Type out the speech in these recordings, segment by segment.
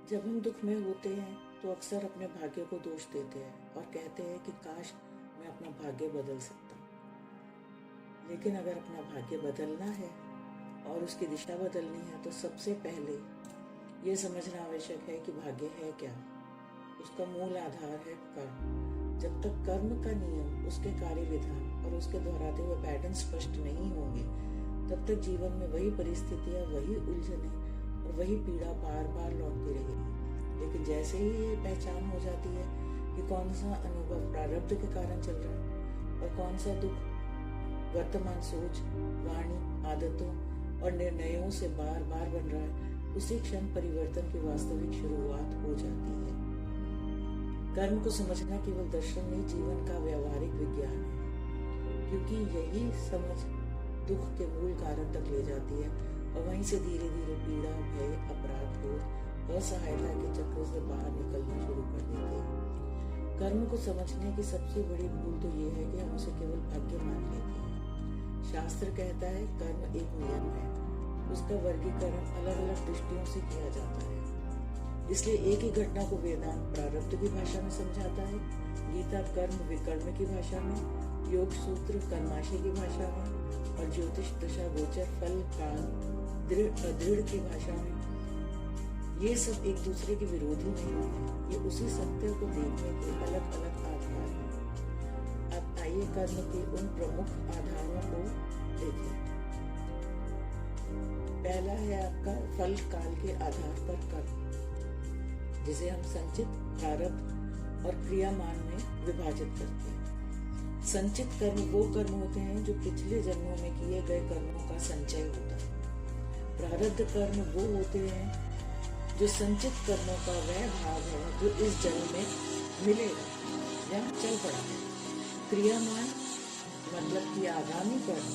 जब हम दुख में होते हैं तो अक्सर अपने भाग्य को दोष देते हैं और कहते हैं कि काश मैं अपना भाग्य बदल सकता। लेकिन अगर अपना भाग्य बदलना है और उसकी दिशा बदलनी है तो सबसे पहले ये समझना आवश्यक है कि भाग्य है क्या। उसका मूल आधार है कर्म। जब तक कर्म का नियम, उसके कार्य विधान और उसके दोहराते हुए पैटर्न स्पष्ट नहीं होंगे तब तक जीवन में वही परिस्थितियां, वही उलझने और वही पीड़ा बार बार लौटती रहेगी। लेकिन जैसे ही ये पहचान हो जाती है कि कौन सा अनुभव प्रारब्ध के कारण चल रहा है और कौन सा दुख वर्तमान सोच, वाणी, आदतों और निर्णयों से बार बार बन रहा है, उसी क्षण परिवर्तन की वास्तविक शुरुआत हो जाती है। कर्म को समझना केवल दर्शन नहीं, जीवन का व्यवहारिक विज्ञान है, क्योंकि यही समझ दुख के मूल कारण तक ले जाती है और वहीं से धीरे धीरे पीड़ा, भय, अपराध, क्रोध, असहायता के चक्र से बाहर निकलना शुरू कर देते हैं। कर्म को समझने की सबसे बड़ी भूल तो ये है कि हम उसे केवल भाग्य मान लेते हैं। शास्त्र कहता है कर्म एक नियम है, उसका वर्गीकरण अलग अलग दृष्टियों से किया जाता है। इसलिए एक ही घटना को वेदांत प्रारब्ध की भाषा में समझाता है, गीता कर्म विकर्म की भाषा में, योग सूत्र कर्माशय की भाषा में और ज्योतिष दशा गोचर फल काल दृढ़ अदृढ़ की भाषा में। ये सब एक दूसरे के विरोधी नहीं है, ये उसी सत्य को देखने के अलग अलग आधार हैं। अब आइए कर्म के उन प्रमुख आधारों को देखें। पहला है आपका फल काल के आधार पर कर्म, जिसे हम संचित, प्रारब्ध और क्रियामान में विभाजित करते हैं। संचित कर्म वो कर्म होते हैं जो पिछले जन्मों में किए गए कर्मों का संचय होता है। प्रारब्ध कर्म वो होते हैं जो संचित कर्मों का वह भाग है जो इस जन्म में मिलेगा या चल पड़ा है। क्रियामान मतलब कि आगामी कर्म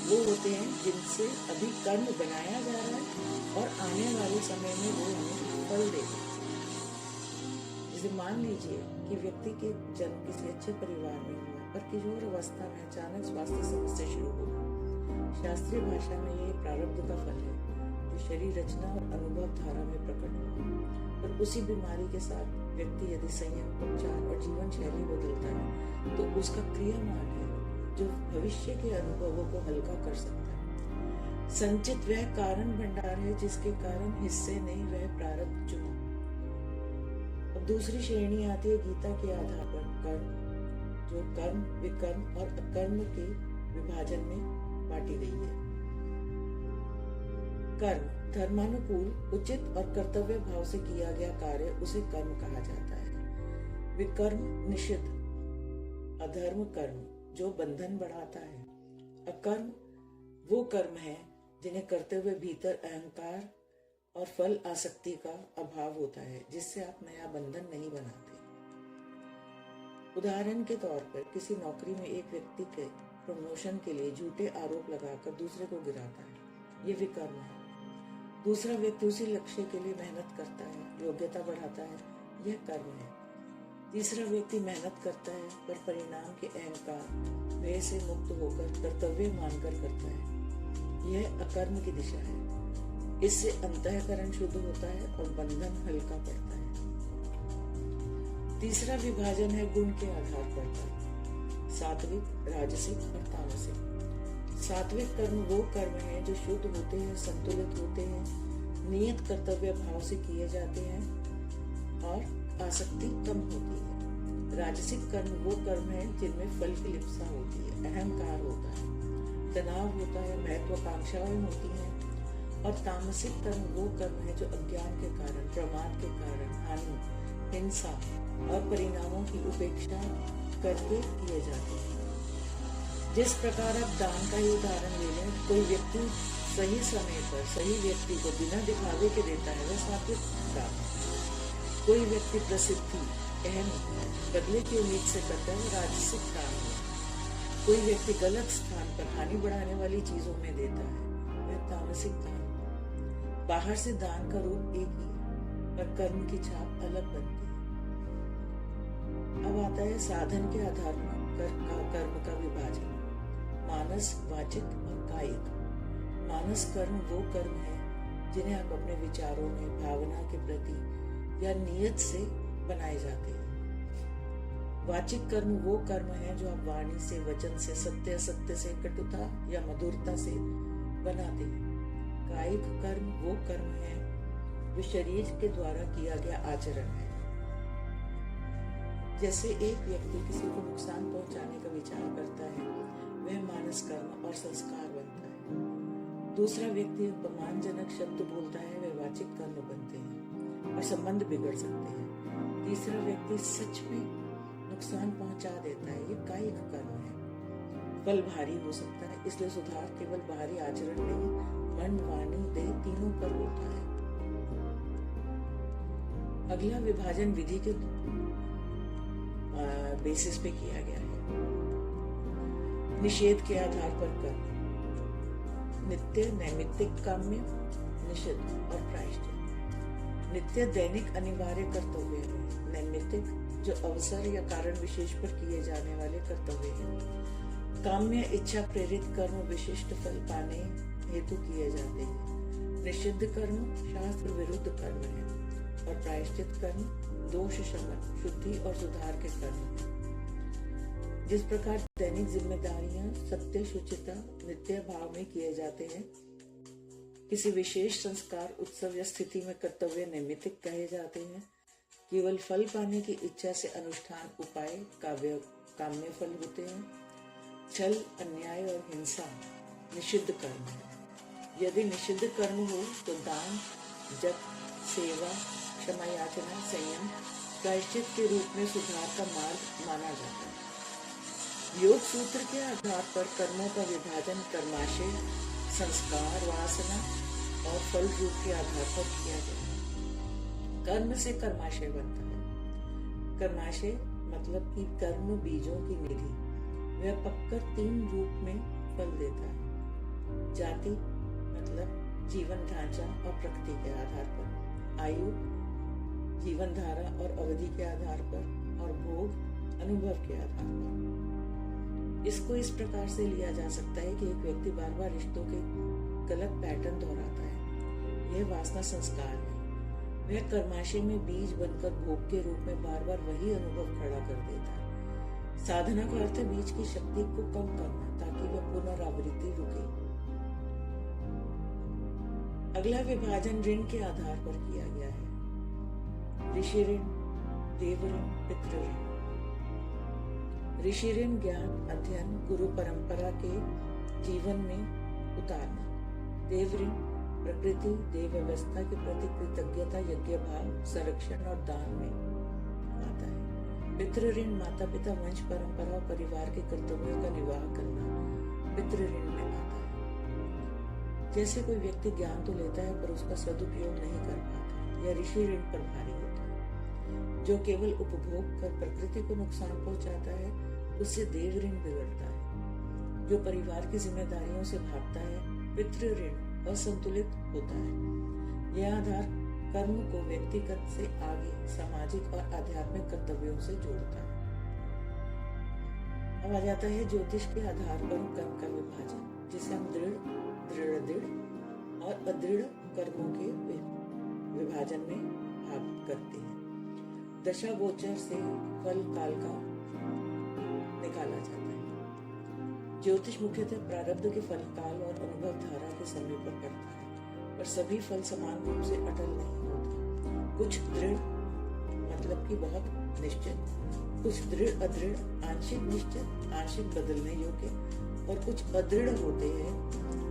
वो होते हैं जिनसे अभी कर्म बनाया जा रहा है और आने वाले समय में वो हमें फल देगा। जैसे मान लीजिए कि व्यक्ति के जन्म किसी अच्छे परिवार में हुआ पर किशोर अवस्था में अचानक स्वास्थ्य समस्या शुरू हो गई। शास्त्रीय भाषा में ये प्रारब्ध का फल है जो शरीर रचना और अनुभव धारा में प्रकट हुआ। और उसी बीमारी के साथ व्यक्ति यदि संयम, उपचार और जीवन शैली बदलता है तो उसका क्रियामान है जो भविष्य के अनुभवों को हल्का कर सकता है। संचित वह कारण भंडार है जिसके कारण हिस्से नहीं, वह प्रारब्ध चुना। अब दूसरी श्रेणी आती है गीता के आधार पर कर्म, जो कर्म, विकर्म और अकर्म के विभाजन में बांटी गई है। कर्म धर्मानुकूल, उचित और कर्तव्य भाव से किया गया कार्य उसे कर्म कहा जाता है। विकर्म निषिद्ध, अधर्म कर्म जो बंधन बढ़ाता है। अकर्म वो कर्म है जिन्हें करते हुए भीतर अहंकार और फल आसक्ति का अभाव होता है, जिससे आप नया बंधन नहीं बनाते। उदाहरण के तौर पर किसी नौकरी में एक व्यक्ति के प्रमोशन के लिए झूठे आरोप लगाकर दूसरे को गिराता है, ये विकर्म है। दूसरा व्यक्ति उसी लक्ष्य के लिए मेहनत करता है, योग्यता बढ़ाता है, यह कर्म है। तीसरा व्यक्ति मेहनत करता है पर परिणाम के अहंकार, भय से मुक्त होकर कर्तव्य मानकर करता है, यह अकर्म की दिशा है। इससे अंतःकरण शुद्ध होता है और बंधन हल्का पड़ता है। तीसरा विभाजन है गुण के आधार पर, सात्विक, राजसिक और तामसिक। सात्विक कर्म वो कर्म है जो शुद्ध होते हैं, संतुलित होते हैं, नियत कर्तव्य भाव से किए जाते हैं और आसक्ति कम होती है। राजसिक कर्म वो कर्म है जिनमें फल की लिप्सा होती है, अहंकार होता है, तनाव होता है, महत्वाकांक्षाएं होती हैं। और तामसिक कर्म वो कर्म है जो अज्ञान के कारण, प्रमाद के कारण हानि, हिंसा और परिणामों की उपेक्षा करके किए जाते हैं। जिस प्रकार आप दान का ही उदाहरण ले लें, कोई व्यक्ति सही समय पर सही व्यक्ति को बिना दिखावे के देता है, वह सात्विक दान है। कोई व्यक्ति प्रसिद्धि, अहम, बदले की उम्मीद से करता है, राजसिक दान है। कोई व्यक्ति गलत स्थान पर हानि बढ़ाने वाली चीजों में देता है, वह तामसिक दान। बाहर से दान का रूप एक ही है पर कर्म की छाप अलग बनती है। अब आता है साधन के आधार पर कर्म का विभाजन, मानस, वाचिक और कायिक। मानस कर्म वो कर्म है जिन्हें आप अपने विचारों में, भावना के प्रति या नियत से बनाए जाते हैं। वाचिक कर्म वो कर्म है जो आप वाणी से, वचन से, सत्य असत्य से, कटुता या मधुरता से बनाते हैं। कायिक कर्म वो कर्म है जो शरीर के द्वारा किया गया आचरण है। जैसे एक व्यक्ति किसी को नुकसान पहुंचाने का विचार करता है, वह मानस कर्म और संस्कार बनता है। दूसरा व्यक्ति अपमानजनक शब्द बोलता है, वे वाचिक कर्म बनते हैं और संबंध बिगड़ सकते हैं। तीसरा व्यक्ति सच में नुकसान पहुंचा देता है, ये कायिक कर्म है। फल भारी हो सकता है, इसलिए सुधार केवल बाहरी आचरण नहीं, मन, वाणी, देह तीनों पर होता है। अगला विभाजन विधि के बेसिस पे किया गया है। निषेध के आधार पर कर्म, नित्य, नैमित्तिक, काम्य, निषिद्ध और प्रायश्चित। नित्य दैनिक अनिवार्य कर्तव्य है। नैमित्तिक जो अवसर या कारण विशेष पर किए जाने वाले कर्तव्य हैं। काम्य इच्छा प्रेरित कर्म विशिष्ट फल पाने हेतु किए जाते हैं। निषिद्ध कर्म शास्त्र विरुद्ध कर्म है और प्रायश्चित कर्म दोष शमन, शुद्धि और सुधार के कर्म हैं। जिस प्रकार दैनिक जिम्मेदारियां सत्य, शुचिता, नित्य भाव में किए जाते हैं, किसी विशेष संस्कार, उत्सव या स्थिति में कर्तव्य नैमित्तिक कहे जाते हैं। केवल फल पाने की इच्छा से अनुष्ठान उपाय काम्य फल होते हैं। छल, अन्याय और हिंसा निषिद्ध कर्म है। यदि निषिद्ध कर्म हो तो दान, जप, सेवा, क्षमा याचना, संयम प्रायश्चित के रूप में सुधार का मार्ग माना जाता है। योग सूत्र के आधार पर कर्मों का विभाजन कर्माशय, संस्कार, वासना और फल रूप के आधार पर किया गया है। कर्म से कर्माशय बनता है। कर्माशय मतलब कि कर्म बीजों की निधि, वह पककर 3 रूप में फल देता है। जाति मतलब जीवन ढांचा और प्रकृति के आधार पर, आयु जीवन धारा और अवधि के आधार पर, और भोग अनुभव के आधार पर। इसको इस प्रकार से लिया जा सकता है कि एक व्यक्ति बार बार रिश्तों के गलत पैटर्न दोहराता है, यह वासना संस्कार है। वह कर्माशय में बीज बनकर भोग के रूप में बार बार वही अनुभव खड़ा कर देता है। साधना का अर्थ है बीज की शक्ति को कम करना ताकि वह पुनरावृत्ति रुके। अगला विभाजन ऋण के आधार पर किया गया है। ऋषि ऋण, देव ऋण, पितृ ऋण। ऋषि ऋण ज्ञान, अध्ययन, गुरु परंपरा के जीवन में उतारना। देव ऋण प्रकृति, देव व्यवस्था के प्रति कृतज्ञता, यज्ञ भाव, संरक्षण और दान में आता है। पितृ ऋण माता पिता, वंश परंपरा और परिवार के कर्तव्यों का निर्वाह करना पितृ ऋण में आता है। जैसे कोई व्यक्ति ज्ञान तो लेता है पर उसका सदुपयोग नहीं कर पाता, यह ऋषि ऋण पर भारी होता है। जो केवल उपभोग कर प्रकृति को नुकसान पहुंचाता है, उससे देव ऋण बिगड़ता है। जो परिवार की जिम्मेदारियों से भागता है, पितृ ऋण असंतुलित होता है। यह आधार कर्म को व्यक्तिगत से आगे सामाजिक और आध्यात्मिक कर्तव्यों से जोड़ता है। अब आ जाता है ज्योतिष के आधार पर कर्म का विभाजन, जिसे हम दृढ़, दृढ़ और अदृढ़ कर्मों के विभाजन में भाग करते हैं। दशा गोचर से फल काल का निकाला जाता है। ज्योतिष मुख्यतः प्रारब्ध के फल काल और अनुभव धारा के समय पर करता है, पर सभी फल समान रूप से अटल नहीं होते। कुछ दृढ़ मतलब कि बहुत निश्चित, कुछ दृढ़ अदृढ़, आंशिक निश्चित, आंशिक बदलने योग्य, और कुछ अदृढ़ होते हैं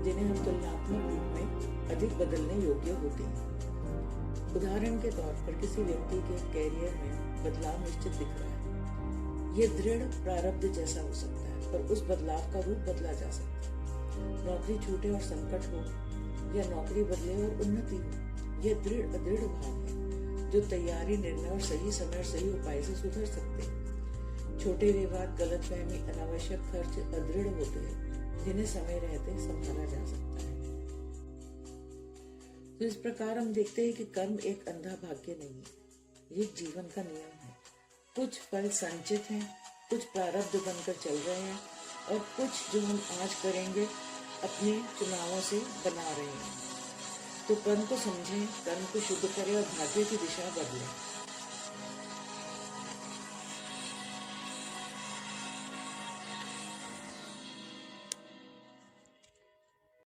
जिन्हें हम तुलनात्मक रूप में अधिक बदलने योग्य होते हैं। उदाहरण के तौर पर किसी व्यक्ति के कैरियर में बदलाव निश्चित दिख रहा है, यह दृढ़ प्रारब्ध जैसा हो सकता है, पर उस बदलाव का रूप बदला जा सकता है। नौकरी छूटे और संकट हो, या नौकरी बदले और उन्नति हो, यह दृढ़ अदृढ़ भाव है जो तैयारी, निर्णय और सही समय और सही उपाय से सुधर सकते हैं। छोटे विवाद, गलतफहमी, अनावश्यक खर्च अदृढ़ होते हैं जिन्हें समय रहते संभाला जा सकता है। तो इस प्रकार हम देखते हैं कि कर्म एक अंधा भाग्य नहीं है, ये जीवन का नियम है। कुछ फल संचित हैं, कुछ प्रारब्ध बनकर चल रहे हैं, और कुछ जो हम आज करेंगे अपने चुनावों से बना रहे हैं। तो कर्म को समझें, कर्म को शुद्ध करें और भाग्य की दिशा बदलें।